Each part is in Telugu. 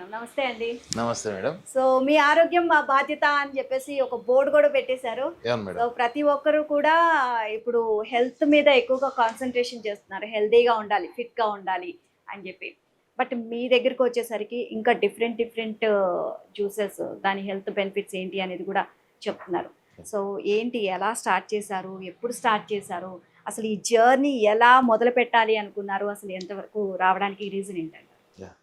నమస్తే అండి. నమస్తే మేడం. సో, మీ ఆరోగ్యం మా బాధ్యత అని చెప్పేసి ఒక బోర్డ్ గూడా పెట్టేశారు. అవును సో, మేడం. ప్రతి ఒక్కరు కూడా ఇప్పుడు హెల్త్ మీద ఎక్కువగా కాన్సంట్రేషన్ చేస్తున్నారు. హెల్తీగా ఉండాలి, ఫిట్‌గా ఉండాలి అని చెప్పి. బట్ మీ దగ్గరికొచ్చేసరికి ఇంకా డిఫరెంట్ జ్యూసెస్ దాని హెల్త్ బెనిఫిట్స్ ఏంటి అనేది కూడా చెప్తున్నారు. సో, ఏంటి? ఎలా స్టార్ట్ చేశారు? ఎప్పుడు స్టార్ట్ చేశారు? అసలు ఈ జర్నీ ఎలా మొదలుపెట్టాలి అనుకున్నారు? అసలు ఎంతవరకు రావడానికి రీజన్ ఏంటండి? యాహ్!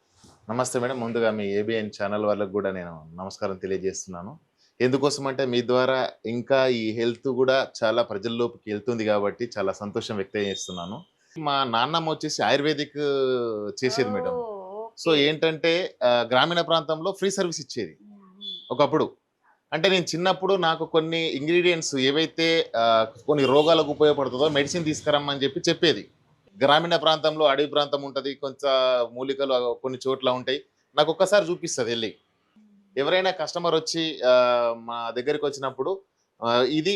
నమస్తే మేడం. ముందుగా మీ ఏబిఎన్ ఛానల్ వాళ్ళకి గూడా నేను నమస్కారం తెలియజేస్తున్నాను. ఎందుకోసమంటే మీ ద్వారా ఇంకా ఈ హెల్త్ గూడా చాలా ప్రజల్లోకి ఎళ్తుంది గాబట్టి చాలా సంతోషం వ్యక్తం చేస్తున్నాను. మా నాన్నమ్మ వచ్చేసి ఆయుర్వేదిక్ చేసేది మేడం. ఓహ్! So, okay. ఏంటంటే గ్రామీణ ప్రాంతంలో ఫ్రీ సర్వీస్ ఇచ్చేది హ్మ్. ఒకప్పుడు. అంటే నేను చిన్నప్పుడు నాకు కొన్ని ఇంగ్రీడియెంట్స్ ఏవైతే కొన్ని రోగాలకు ఉపయోగపడుతదో మెడిసిన్ తీసుకురమ్మని చెప్పేది. గ్రామీణ ప్రాంతంలో అడవి ప్రాంతం ఉంటది. కొంచెం మూలికలు కొన్ని చోట్ల ఉంటాయి. నాకొక్కసారి చూపిస్తదెళ్లి. ఎవరైనా కస్టమర్ వచ్చి మా దగ్గరికొచ్చినప్పుడు ఇది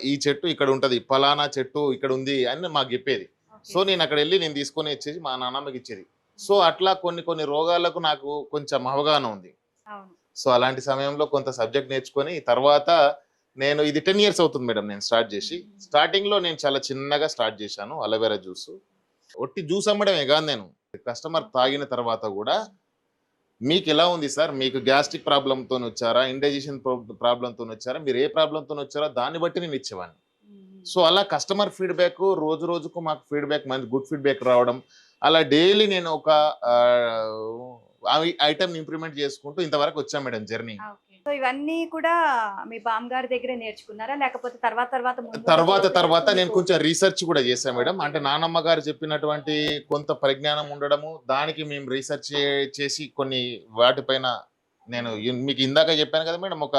ఈ చెట్టు ఇక్కడుంటది. పలానా చెట్టు ఇక్కడుంది అని మాకు జెప్పేది. ఓకే. సో, నేనక్కడెళ్లి నేను తీసుకొని వచ్చేసి మా నాన్నమ్మకిచ్చేది. సో, అట్లా కొన్ని రోగాలకు నాకు కొంచెం అవగాహన ఉంది. అవును. సో, అలాంటి సమయంలో కొంత సబ్జెక్ట్ నేర్చుకొని తర్వాత నేను ఇది 10 ఇయర్స్ అవుతుంది మేడం నేను స్టార్ట్ జేసి. స్టార్టింగ్‌లో నేను చాలా చిన్నగా స్టార్ట్ జేశాను అలోవెరా జ్యూసు. ఒట్టి జ్యూస్ అమ్మడమే గాదు నేను. Customer okay. తాగిన తర్వాత గూడా మీకెలా ఉంది సార్? మీకు గ్యాస్ట్రిక్ ప్రాబ్లమ్‌తోనొచ్చారా? ఇండైజెషన్ ప్రాబ్లమ్‌తోనొచ్చారా? మీరు ఏ ప్రాబ్లమ్‌తోనొచ్చారో దాన్ని బట్టి నేను ఇచ్చేవాడిని. హ్మ్. సో, అలా కస్టమర్ ఫీడ్‌బ్యాక్ రోజు రోజుకు మాకు ఫీడ్‌బ్యాక్ మంచి గుడ్ ఫీడ్‌బ్యాక్ రావడం. అలా డైలీ నేను ఒక ఐటెమ్‌ని ఇంప్రూవ్‌మెంట్ చేసుకుంటూ ఇంతవరకు వచ్చాం మేడం జర్నీ. ఓకే. సో, ఇవన్నీ కూడా మీ బామ్మగారి దగ్గరే నేర్చుకున్నారా? లేకపోతే తర్వాత ముందు ముందు తర్వాత చేస్తూ నేను మీకు కొంచెం రీసెర్చ్ కూడా చేశా మేడం. ఓకే. అంటే నానమ్మ గారు చెప్పినటువంటి కొంత పరిజ్ఞానం ఉండడము, దానికి మేము రీసెర్చ్ చేసి కొన్ని వాటిపైన నేను హ్మ్. మీకు ఇందాక చెప్పాను కదా మేడం. ఒక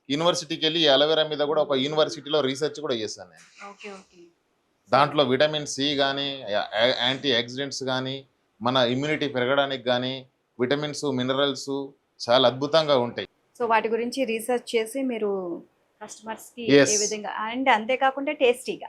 యూనివర్సిటీకెళ్ళి అలోవెరా మీద కూడా ఒక యూనివర్సిటీలో రీసెర్చ్ కూడా చేశాను నేను. ఓకే. ఓకే. సో దాంట్లో విటమిన్ సి గాని, యాంటీ ఆక్సిడెంట్స్ గాని, మన ఇమ్యూనిటీ పెరగడానికి గాని, విటమిన్స్, మినరల్స్ చాలా అద్భుతంగా ఉంటాయి. సో, వాటి గురించి రీసెర్చ్ చేసి మీరు కస్టమర్స్‌కి ఏ యెస్. విధంగా అండ్ అంతే కాకుండా టేస్టీగా.